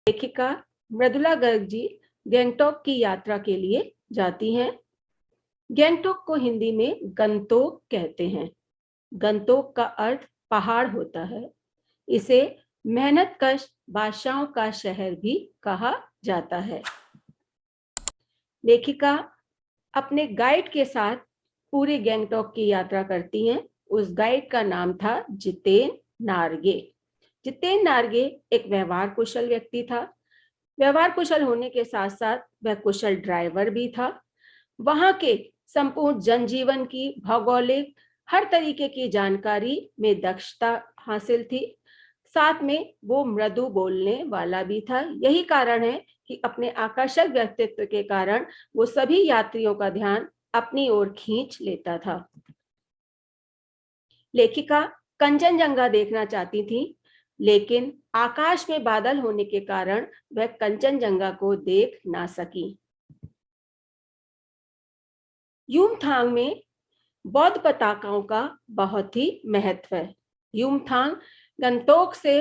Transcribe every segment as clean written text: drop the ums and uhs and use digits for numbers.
लेखिका मृदुला गर्ग जी गैंगटॉक की यात्रा के लिए जाती हैं। गैंगटॉक को हिंदी में गंतोक कहते हैं। गंतोक का अर्थ पहाड़ होता है। इसे मेहनतकश बादशाहों का शहर भी कहा जाता है। लेखिका अपने गाइड के साथ पूरे गैंगटॉक की यात्रा करती हैं। उस गाइड का नाम था जितेन नार्गे। जितेन नार्गे एक व्यवहार कुशल व्यक्ति था। व्यवहार कुशल होने के साथ साथ वह कुशल ड्राइवर भी था। वहां के संपूर्ण जनजीवन की, भौगोलिक हर तरीके की जानकारी में दक्षता हासिल थी। साथ में वो मृदु बोलने वाला भी था। यही कारण है कि अपने आकर्षक व्यक्तित्व के कारण वो सभी यात्रियों का ध्यान अपनी ओर खींच लेता था। लेखिका कंचनजंगा देखना चाहती थी, लेकिन आकाश में बादल होने के कारण वह कंचनजंगा को देख ना सकी। युमथांग में बौद्ध पताकाओं का बहुत ही महत्व है। युमथांग गंतोक से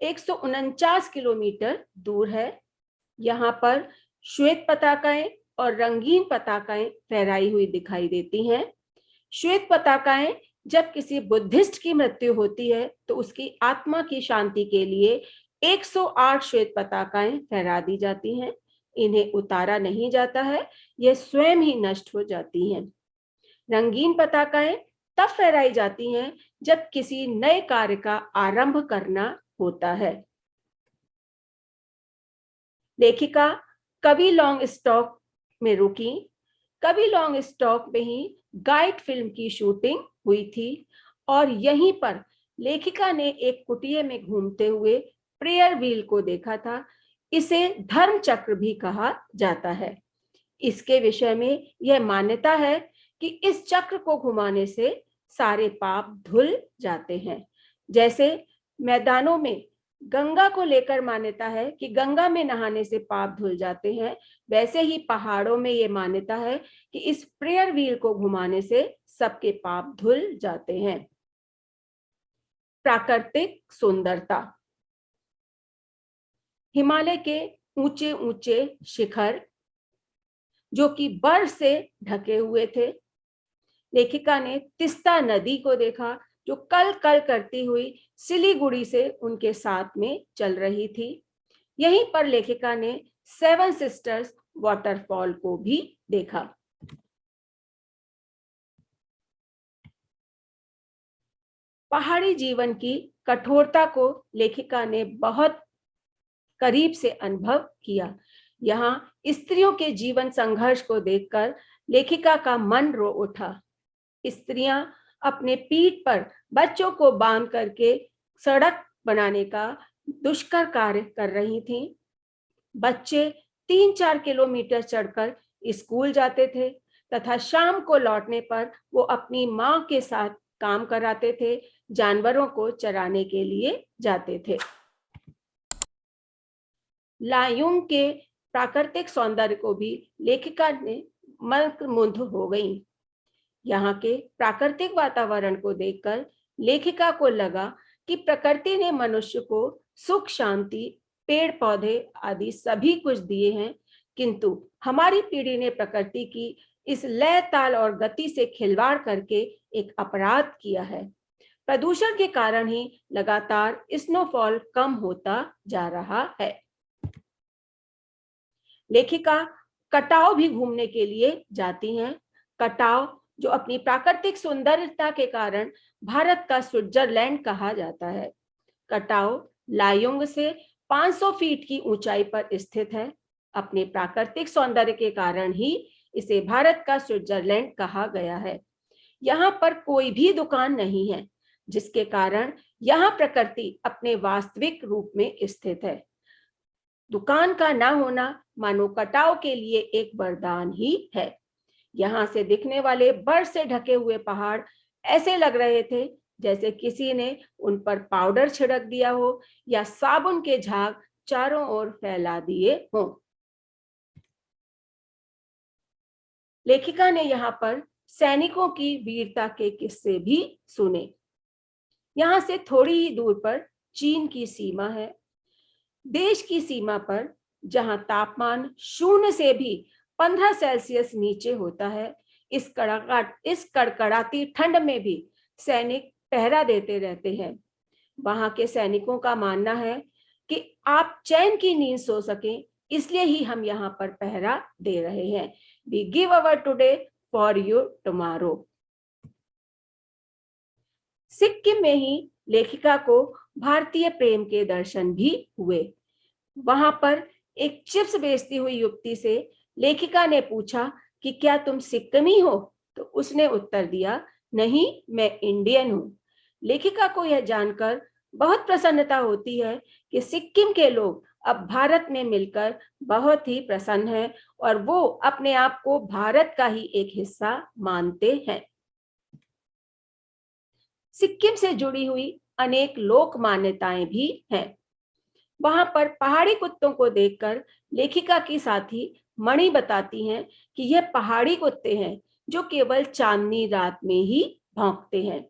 149 किलोमीटर दूर है। यहाँ पर श्वेत पताकाएं और रंगीन पताकाएं फहराई हुई दिखाई देती हैं। श्वेत पताकाएं जब किसी बुद्धिस्ट की मृत्यु होती है तो उसकी आत्मा की शांति के लिए 108 श्वेत पताकाएं फहरा दी जाती हैं। इन्हें उतारा नहीं जाता है, यह स्वयं ही नष्ट हो जाती हैं। रंगीन पताकाएं तब फहराई जाती हैं जब किसी नए कार्य का आरंभ करना होता है। लेखिका कवि लॉन्ग स्टॉक में रुकी। कवि लॉन्ग स्टॉक में ही गाइड फिल्म की शूटिंग हुई थी और यहीं पर लेखिका ने एक कुटिया में घूमते हुए प्रेयर व्हील को देखा था। इसे धर्म चक्र भी कहा जाता है। इसके विषय में यह मान्यता है कि इस चक्र को घुमाने से सारे पाप धुल जाते हैं। जैसे मैदानों में गंगा को लेकर मान्यता है कि गंगा में नहाने से पाप धुल जाते हैं, वैसे ही पहाड़ों में ये मान्यता है कि इस प्रेयर व्हील को घुमाने से सबके पाप धुल जाते हैं। प्राकृतिक सुंदरता। हिमालय के ऊंचे ऊंचे शिखर जो कि बर्फ से ढके हुए थे। लेखिका ने तिस्ता नदी को देखा जो कल कल करती हुई सिलीगुड़ी से उनके साथ में चल रही थी। यहीं पर लेखिका ने 7 सिस्टर्स वाटरफॉल को भी देखा। पहाड़ी जीवन की कठोरता को लेखिका ने बहुत करीब से अनुभव किया। यहाँ स्त्रियों के जीवन संघर्ष को देखकर लेखिका का मन रो उठा। स्त्रियां अपने पीठ पर बच्चों को बांध करके सड़क बनाने का दुष्कर कार्य कर रही थीं। बच्चे 3-4 किलोमीटर चढ़कर स्कूल जाते थे तथा शाम को लौटने पर वो अपनी मां के साथ काम कराते थे, जानवरों को चराने के लिए जाते थे। लायुंग के प्राकृतिक सौंदर्य को भी लेखिका ने मंत्रमुग्ध हो गई। यहाँ के प्राकृतिक वातावरण को देखकर लेखिका को लगा कि प्रकृति ने मनुष्य को सुख, शांति, पेड़ पौधे आदि सभी कुछ दिए हैं, किंतु हमारी पीढ़ी ने प्रकृति की इस लय, ताल और गति से खिलवाड़ करके एक अपराध किया है। प्रदूषण के कारण ही लगातार स्नोफॉल कम होता जा रहा है। लेखिका कटाव भी घूमने के लिए जाती हैं। कटाव जो अपनी प्राकृतिक सुंदरता के कारण भारत का स्विट्जरलैंड कहा जाता है। कटाव लायुंग से 500 फीट की ऊंचाई पर स्थित है। अपने प्राकृतिक सौंदर्य के कारण ही इसे भारत का स्विट्जरलैंड कहा गया है। यहाँ पर कोई भी दुकान नहीं है, जिसके कारण यहाँ प्रकृति अपने वास्तविक रूप में स्थित है। दुकान का ना होना मानो कटाव के लिए एक वरदान ही है। यहाँ से दिखने वाले बर्फ से ढके हुए पहाड़ ऐसे लग रहे थे जैसे किसी ने उन पर पाउडर छिड़क दिया हो या साबुन के झाग चारों ओर फैला दिए हों। लेखिका ने यहाँ पर सैनिकों की वीरता के किस्से भी सुने। यहाँ से थोड़ी ही दूर पर चीन की सीमा है। देश की सीमा पर जहां तापमान 0 से भी 15 सेल्सियस नीचे होता है, इस कड़कड़ाती ठंड में भी सैनिक पहरा देते रहते हैं। वहां के सैनिकों का मानना है कि आप चैन की नींद सो सकें, इसलिए ही हम यहाँ पर पहरा दे रहे हैं। We give our today for you tomorrow. Sikkim में ही लेखिका को भारतीय प्रेम के दर्शन भी हुए। वहां पर एक चिप्स बेचती हुई युवती से लेखिका ने पूछा कि क्या तुम सिक्किमी हो? तो उसने उत्तर दिया, नहीं, मैं इंडियन हूं। लेखिका को यह जानकर बहुत प्रसन्नता होती है कि सिक्किम के लोग अब भारत में मिलकर बहुत ही प्रसन्न हैं और वो अपने आप को भारत का ही एक हिस्सा मानते हैं। सिक्किम से जुड़ी हुई अनेक लोक मान्यताएं भी हैं। वहां पर पहाड़ी कुत्तों को देखकर लेखिका की साथी मणि बताती हैं कि यह पहाड़ी कुत्ते हैं जो केवल चांदनी रात में ही भौंकते हैं।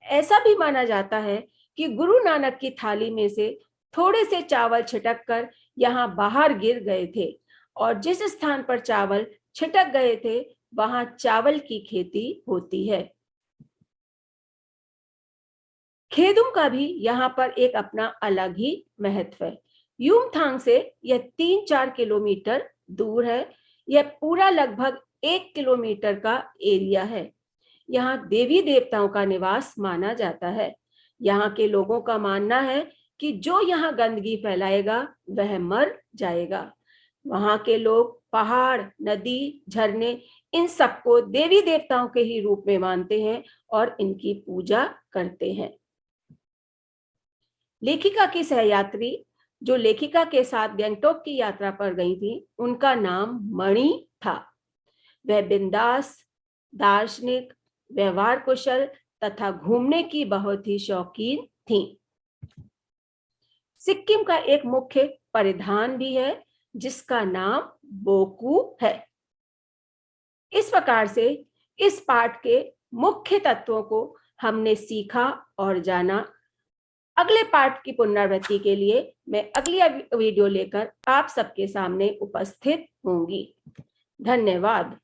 ऐसा भी माना जाता है कि गुरु नानक की थाली में से थोड़े से चावल छिटक कर यहाँ बाहर गिर गए थे और जिस स्थान पर चावल छिटक गए थे वहां चावल की खेती होती है। खेदुम का भी यहाँ पर एक अपना अलग ही महत्व है। यूमथांग से यह 3-4 किलोमीटर दूर है। यह पूरा लगभग 1 किलोमीटर का एरिया है। यहाँ देवी देवताओं का निवास माना जाता है। यहाँ के लोगों का मानना है कि जो यहाँ गंदगी फैलाएगा वह मर जाएगा। वहां के लोग पहाड़, नदी, झरने, इन सबको देवी देवताओं के ही रूप में मानते हैं और इनकी पूजा करते हैं। लेखिका की सहयात्री जो लेखिका के साथ गंगटोक की यात्रा पर गई थी, उनका नाम मणि था। वह बिंदास, दार्शनिक, व्यवहार कुशल तथा घूमने की बहुत ही शौकीन थी। सिक्किम का एक मुख्य परिधान भी है जिसका नाम बोकू है। इस प्रकार से इस पाठ के मुख्य तत्वों को हमने सीखा और जाना। अगले पाठ की पुनरावृत्ति के लिए मैं अगली वीडियो लेकर आप सबके सामने उपस्थित होंगी। धन्यवाद।